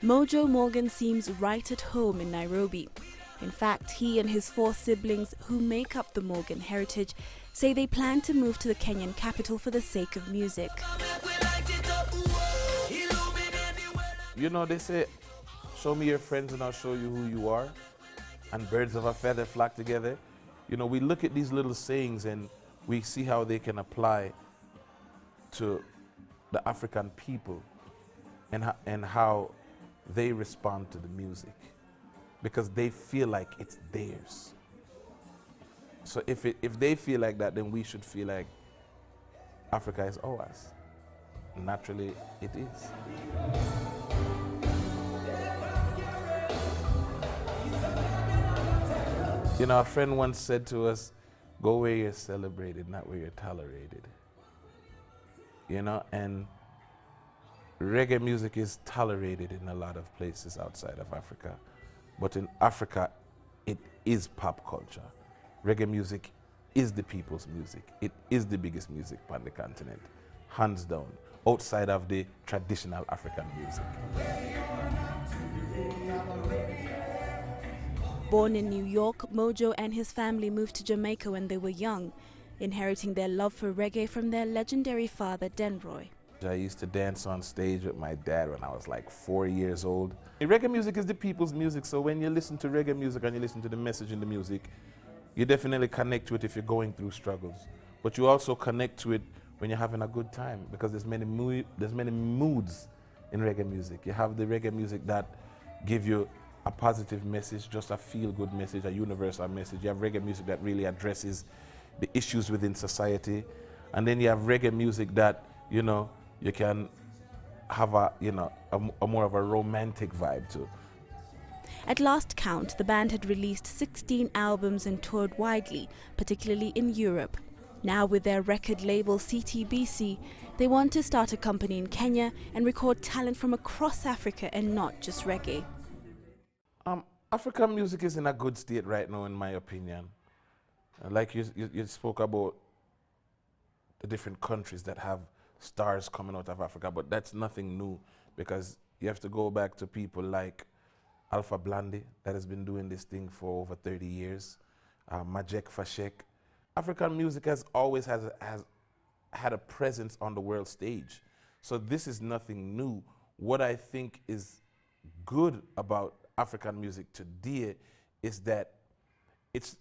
Mojo Morgan seems right at home in Nairobi. In fact, he and his 4 siblings, who make up the Morgan heritage, say they plan to move to the Kenyan capital for the sake of music. You know, they say, show me your friends and I'll show you who you are. And birds of a feather flock together. You know, we look at these little sayings and we see how they can apply to the African people and how they respond to the music, because they feel like it's theirs. So if they feel like that, then we should feel like Africa is ours. Naturally, it is. You know, a friend once said to us, go where you're celebrated, not where you're tolerated. You know, and reggae music is tolerated in a lot of places outside of Africa. But in Africa, it is pop culture. Reggae music is the people's music. It is the biggest music on the continent, hands down, outside of the traditional African music. Born in New York, Mojo and his family moved to Jamaica when they were young, inheriting their love for reggae from their legendary father, Denroy. I used to dance on stage with my dad when I was like 4 years old. Reggae music is the people's music, so when you listen to reggae music and you listen to the message in the music, you definitely connect to it if you're going through struggles. But you also connect to it when you're having a good time, because there's many moods in reggae music. You have the reggae music that give you a positive message, just a feel-good message, a universal message. You have reggae music that really addresses the issues within society. And then you have reggae music that, you know, you can have a more of a romantic vibe to. At last count, the band had released 16 albums and toured widely, particularly in Europe. Now with their record label CTBC, they want to start a company in Kenya and record talent from across Africa and not just reggae. African music is in a good state right now, in my opinion. Like you spoke about the different countries that have stars coming out of Africa, but that's nothing new, because you have to go back to people like Alpha Blondy, that has been doing this thing for over 30 years, Majek Fashek. African music has always has had a presence on the world stage. So this is nothing new. What I think is good about African music today is that it's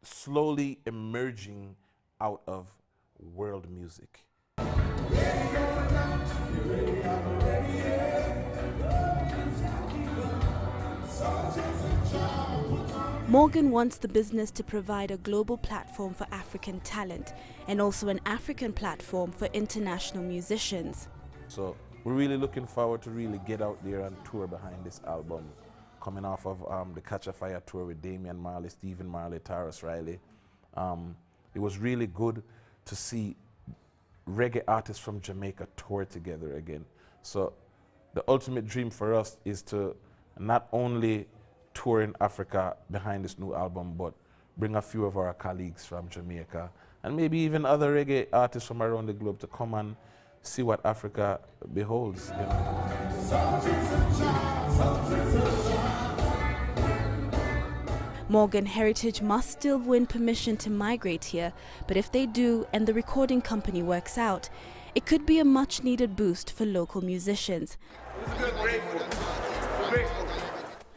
slowly emerging out of world music. Morgan wants the business to provide a global platform for African talent and also an African platform for international musicians. So we're really looking forward to really get out there and tour behind this album, coming off of the Catch a Fire tour with Damian Marley, Stephen Marley, Tarrus Riley. It was really good to see reggae artists from Jamaica tour together again. So the ultimate dream for us is to not only tour in Africa behind this new album, but bring a few of our colleagues from Jamaica and maybe even other reggae artists from around the globe to come and see what Africa beholds. You know. Morgan Heritage must still win permission to migrate here, but if they do and the recording company works out, it could be a much-needed boost for local musicians.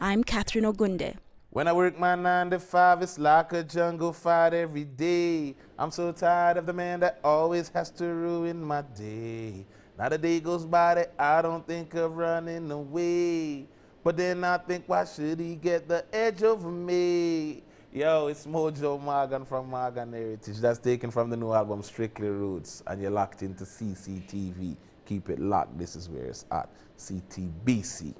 I'm Kathryn Ogunde. When I work my 9 to 5, it's like a jungle fight every day. I'm so tired of the man that always has to ruin my day. Not a day goes by that I don't think of running away. But then I think, why should he get the edge over me? Yo, it's Mojo Morgan from Morgan Heritage. That's taken from the new album Strictly Roots. And you're locked into CCTV. Keep it locked. This is where it's at. CTBC.